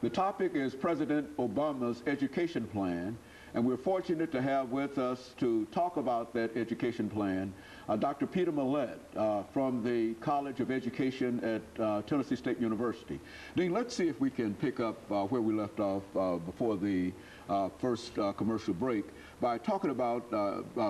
The topic is President Obama's education plan, and we're fortunate to have with us to talk about that education plan Dr. PMillet from the College of Education at Tennessee State University. Dean, let's see if we can pick up where we left off before the first commercial break by talking about,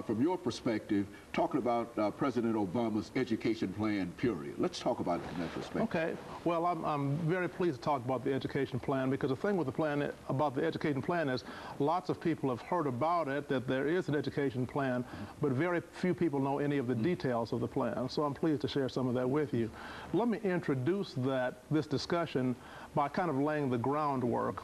from your perspective, talking about President Obama's education plan, period. Let's talk about it from that perspective. Okay. Well, I'm very pleased to talk about the education plan, because the thing with the plan, about the education plan, is lots of people have heard about it, that there is an education plan, but very few people know any of the details of the plan. So I'm pleased to share some of that with you. Let me introduce this discussion by kind of laying the groundwork,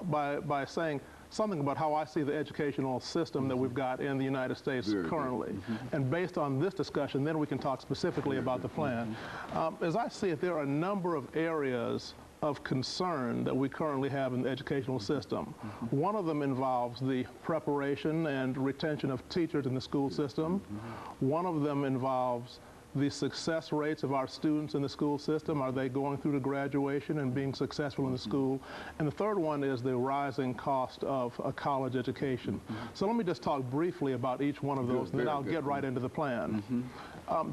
by saying something about how I see the educational system that we've got in the United States currently. And based on this discussion, then we can talk specifically about the plan. As I see it, there are a number of areas of concern that we currently have in the educational system. One of them involves the preparation and retention of teachers in the school system. One of them involves the success rates of our students in the school system. Are they going through to graduation and being successful in the school? And the third one is the rising cost of a college education. So let me just talk briefly about each one of those, and then I'll get right into the plan.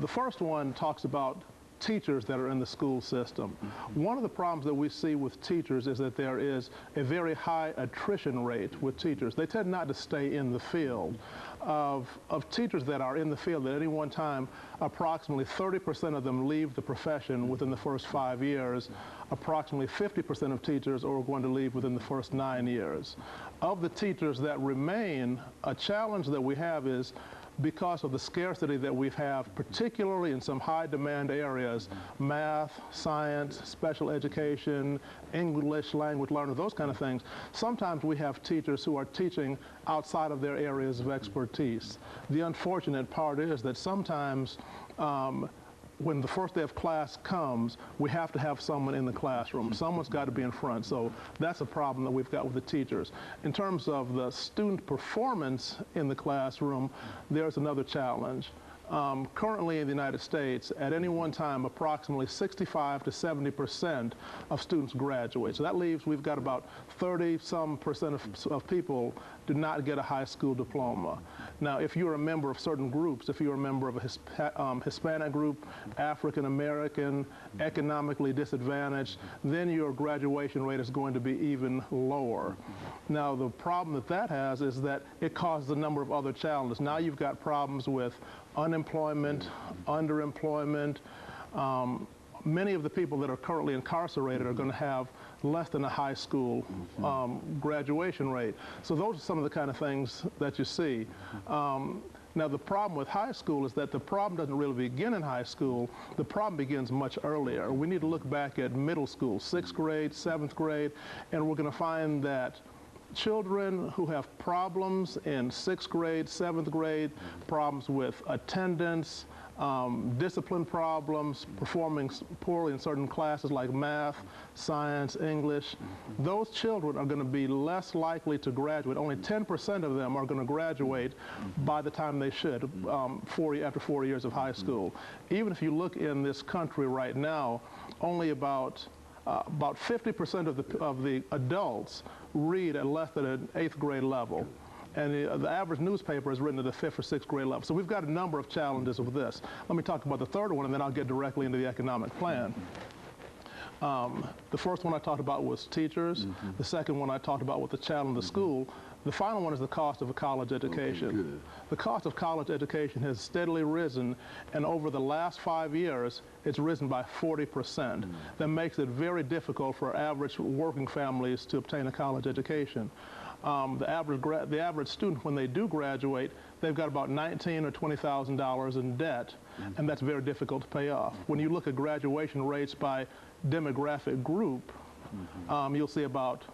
The first one talks about teachers that are in the school system. One of the problems that we see with teachers is that there is a very high attrition rate with teachers. They tend not to stay in the field. Of teachers that are in the field at any one time, approximately 30% of them leave the profession within the first 5 years. Approximately 50% of teachers are going to leave within the first 9 years. Of the teachers that remain, a challenge that we have is, because of the scarcity that we have, particularly in some high demand areas, math, science, special education, English language learners, those kind of things, sometimes we have teachers who are teaching outside of their areas of expertise. The unfortunate part is that sometimes when the first day of class comes, we have to have someone in the classroom. Someone's got to be in front. So that's a problem that we've got with the teachers. In terms of the student performance in the classroom, there's another challenge. Currently in the United States, at any one time, approximately 65 to 70% of students graduate. So that leaves, we've got about 30-some% of people do not get a high school diploma. Now, if you're a member of certain groups, if you're a member of a Hispanic group, African American, economically disadvantaged, then your graduation rate is going to be even lower. Now, the problem that has is that it causes a number of other challenges. Now you've got problems with unemployment, underemployment. Many of the people that are currently incarcerated are going to have less than a high school graduation rate. So those are some of the kind of things that you see. Now, the problem with high school is that the problem doesn't really begin in high school. The problem begins much earlier. We need to look back at middle school, 6th grade, 7th grade, and we're going to find that children who have problems in 6th grade, 7th grade, problems with attendance, discipline problems, performing poorly in certain classes like math, science, English, those children are going to be less likely to graduate. Only 10% of them are going to graduate by the time they should, after 4 years of high school. Even if you look in this country right now, only about 50% of the adults read at less than an 8th grade level. And the average newspaper is written at the 5th or 6th grade level. So we've got a number of challenges with this. Let me talk about the third one, and then I'll get directly into the economic plan. The first one I talked about was teachers. The second one I talked about was the challenge of school. The final one is the cost of a college education. The cost of college education has steadily risen, and over the last 5 years, it's risen by 40%. That makes it very difficult for average working families to obtain a college education. The average student, when they do graduate, they've got about $19,000 or $20,000 in debt, and that's very difficult to pay off. When you look at graduation rates by demographic group, you'll see about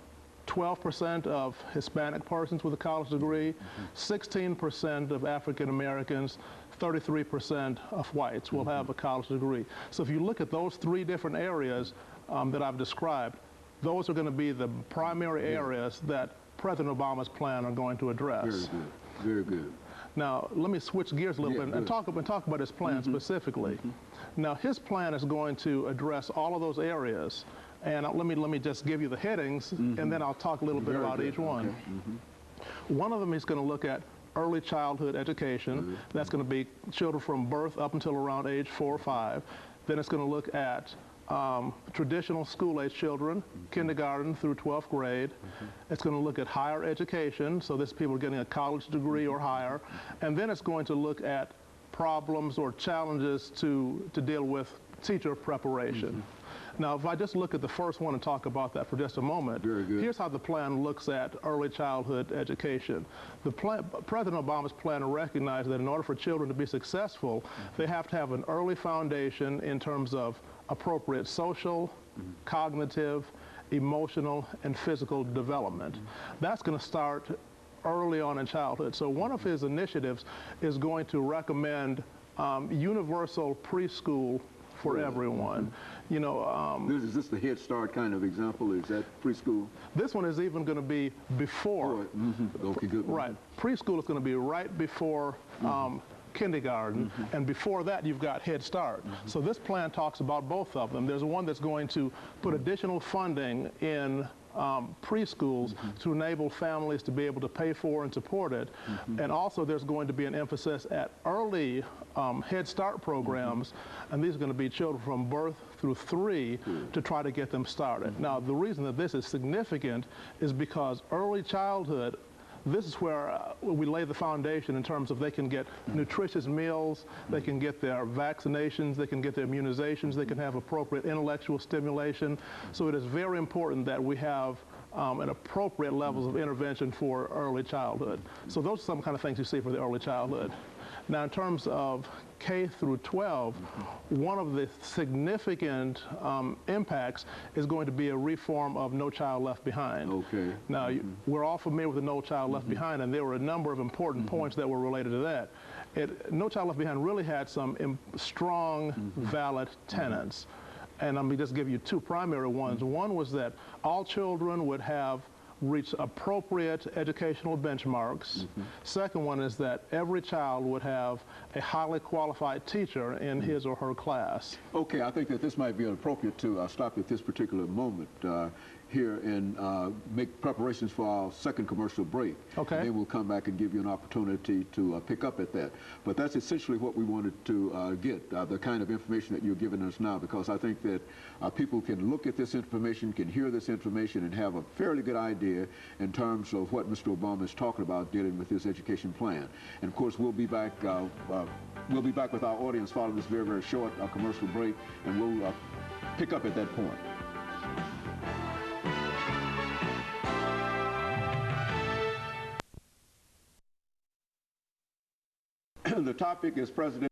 12% of Hispanic persons with a college degree, 16% of African Americans, 33% of whites will have a college degree. So if you look at those three different areas that I've described, those are going to be the primary areas that President Obama's plan are going to address. Very good. Very good. Now, let me switch gears a little bit and talk about his plan specifically. Now, his plan is going to address all of those areas, And let me just give you the headings, and then I'll talk a little bit about each one. One of them is going to look at early childhood education. That's going to be children from birth up until around age 4 or 5. Then it's going to look at traditional school-age children, kindergarten through 12th grade. It's going to look at higher education, so this people are getting a college degree or higher. And then it's going to look at problems or challenges to deal with teacher preparation. Now, if I just look at the first one and talk about that for just a moment, here's how the plan looks at early childhood education. President Obama's plan recognized that in order for children to be successful, they have to have an early foundation in terms of appropriate social, cognitive, emotional, and physical development. That's going to start early on in childhood. So one of his initiatives is going to recommend universal preschool for everyone. You know, is this the Head Start kind of example? Is that preschool? This one is even going to be before. Okay, good. Right. Preschool is going to be right before kindergarten, and before that you've got Head Start. So this plan talks about both of them. There's one that's going to put additional funding in preschools to enable families to be able to pay for and support it. And also there's going to be an emphasis at early Head Start programs, and these are going to be children from birth through 3 to try to get them started. Now, the reason that this is significant is because early childhood, this is where we lay the foundation in terms of they can get nutritious meals, they can get their vaccinations, they can get their immunizations, they can have appropriate intellectual stimulation. So it is very important that we have an appropriate levels of intervention for early childhood. So those are some kind of things you see for the early childhood. Now, in terms of K through 12, one of the significant impacts is going to be a reform of No Child Left Behind. Okay. Now, we're all familiar with the No Child Left Behind, and there were a number of important points that were related to that. No Child Left Behind really had some strong, valid tenets. And let me just give you 2 primary ones. One was that all children would have reach appropriate educational benchmarks. Second one is that every child would have a highly qualified teacher in his or her class. Okay, I think that this might be appropriate to stop at this particular moment here and make preparations for our second commercial break. Okay. And then we'll come back and give you an opportunity to pick up at that. But that's essentially what we wanted to get, the kind of information that you're giving us now, because I think that people can look at this information, can hear this information, and have a fairly good idea in terms of what Mr. Obama is talking about dealing with his education plan. And of course, we'll be back with our audience following this very, very short commercial break, and we'll pick up at that point. The topic is President